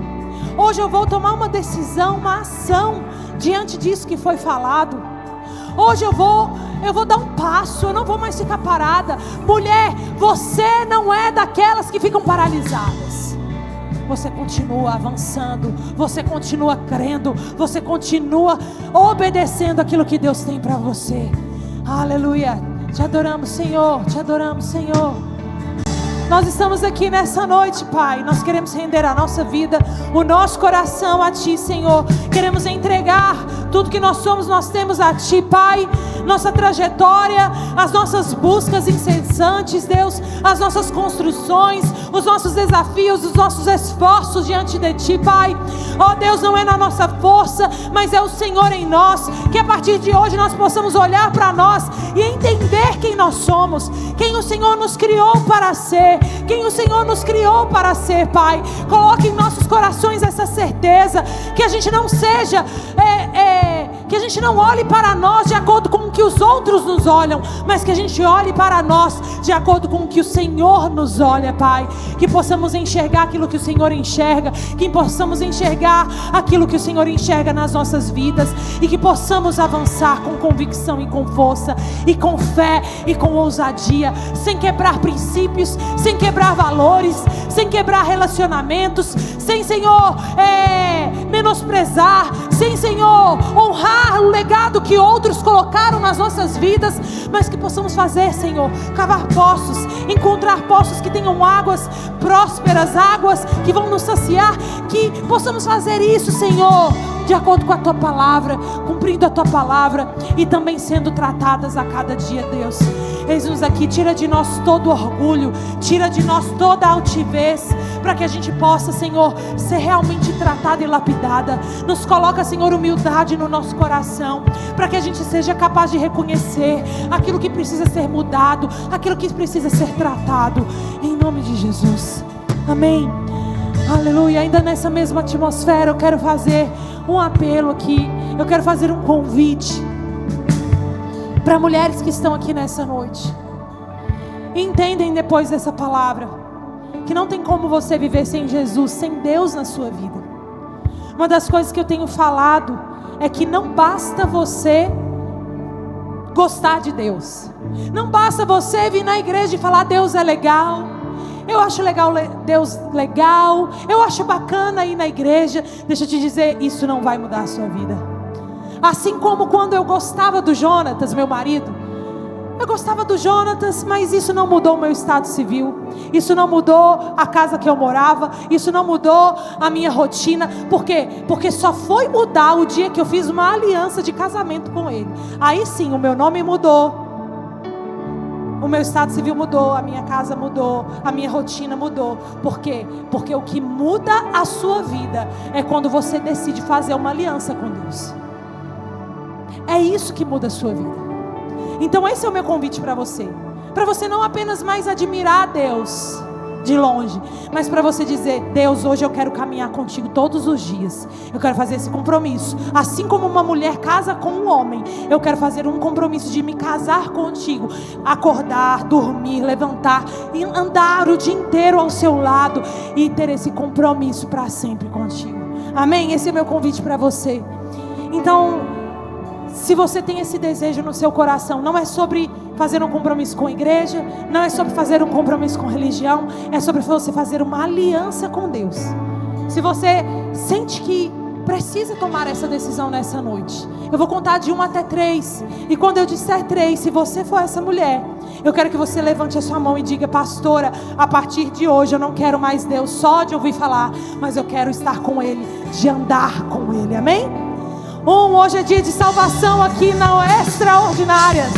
hoje eu vou tomar uma decisão, uma ação diante disso que foi falado. Hoje eu vou dar um passo, eu não vou mais ficar parada. Mulher, você não é daquelas que ficam paralisadas. Você continua avançando, você continua crendo, você continua obedecendo aquilo que Deus tem para você. Aleluia. Te adoramos, Senhor, te adoramos, Senhor. Nós estamos aqui nessa noite, Pai. Nós queremos render a nossa vida, o nosso coração a Ti, Senhor. Queremos entregar tudo que nós somos, nós temos a Ti, Pai. Nossa trajetória, as nossas buscas incessantes, Deus, as nossas construções, os nossos desafios, os nossos esforços diante de Ti, Pai. Ó Deus, não é na nossa força, mas é o Senhor em nós. Que a partir de hoje nós possamos olhar para nós e entender quem nós somos, quem o Senhor nos criou para ser, quem o Senhor nos criou para ser, Pai. Coloque em nossos corações essa certeza, que a gente não seja, que a gente não olhe para nós de acordo com o que os outros nos olham, mas que a gente olhe para nós de acordo com o que o Senhor nos olha, Pai. Que possamos enxergar aquilo que o Senhor enxerga, que possamos enxergar aquilo que o Senhor enxerga nas nossas vidas, e que possamos avançar com convicção e com força, e com fé e com ousadia, sem quebrar princípios, sem quebrar valores, sem quebrar relacionamentos, sem, Senhor, menosprezar, sem, Senhor, honrar o legado que que outros colocaram nas nossas vidas, mas que possamos fazer, Senhor, cavar poços, encontrar poços que tenham águas prósperas, águas que vão nos saciar, que possamos fazer isso, Senhor, de acordo com a Tua palavra, cumprindo a Tua palavra e também sendo tratadas a cada dia, Deus. Eis-nos aqui, tira de nós todo orgulho, tira de nós toda altivez, para que a gente possa, Senhor, ser realmente tratada e lapidada. Nos coloca, Senhor, humildade no nosso coração, para que a gente seja capaz de reconhecer aquilo que precisa ser mudado, aquilo que precisa ser tratado, em nome de Jesus, amém. Aleluia. Ainda nessa mesma atmosfera, eu quero fazer um apelo aqui, eu quero fazer um convite para mulheres que estão aqui nessa noite. Entendem depois dessa palavra que não tem como você viver sem Jesus, sem Deus na sua vida. Uma das coisas que eu tenho falado é que não basta você gostar de Deus, não basta você vir na igreja e falar: Deus é legal, eu acho legal, Deus legal, eu acho bacana ir na igreja. Deixa eu te dizer, isso não vai mudar a sua vida. Assim como quando eu gostava do Jonatas, meu marido, eu gostava do Jonatas, mas isso não mudou o meu estado civil, isso não mudou a casa que eu morava, isso não mudou a minha rotina. Por quê? Porque só foi mudar o dia que eu fiz uma aliança de casamento com ele. Aí sim, o meu nome mudou, o meu estado civil mudou, a minha casa mudou, a minha rotina mudou. Por quê? Porque o que muda a sua vida é quando você decide fazer uma aliança com Deus. É isso que muda a sua vida. Então esse é o meu convite para você não apenas mais admirar Deus de longe, mas para você dizer: Deus, hoje eu quero caminhar contigo todos os dias, eu quero fazer esse compromisso. Assim como uma mulher casa com um homem, eu quero fazer um compromisso de me casar contigo, acordar, dormir, levantar e andar o dia inteiro ao seu lado e ter esse compromisso para sempre contigo, amém? Esse é meu convite para você. Então, se você tem esse desejo no seu coração, não é sobre fazer um compromisso com a igreja, não é sobre fazer um compromisso com a religião, é sobre você fazer uma aliança com Deus. Se você sente que precisa tomar essa decisão nessa noite, eu vou contar de 1 até 3, e quando eu disser 3, se você for essa mulher, eu quero que você levante a sua mão e diga: pastora, a partir de hoje eu não quero mais Deus só de ouvir falar, mas eu quero estar com Ele, de andar com Ele, amém? Hoje é dia de salvação aqui na Extraordinárias.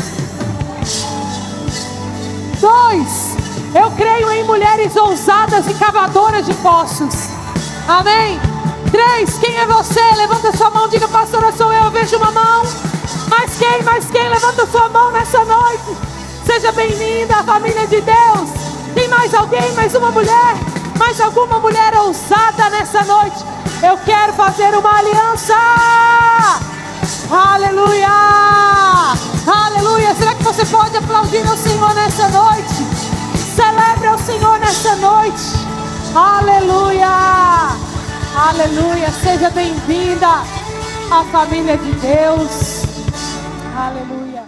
2, eu creio em mulheres ousadas e cavadoras de poços, amém? 3, quem é você? Levanta sua mão, diga: pastora, sou eu vejo uma mão. Mais quem? Levanta sua mão nessa noite. Seja bem-vinda à família de Deus. Tem mais alguém? Mais uma mulher? Mais alguma mulher ousada nessa noite? Eu quero fazer uma aliança. Aleluia, aleluia. Será que você pode aplaudir ao Senhor nessa noite? Celebre ao Senhor nessa noite. Aleluia, aleluia. Seja bem-vinda à família de Deus. Aleluia.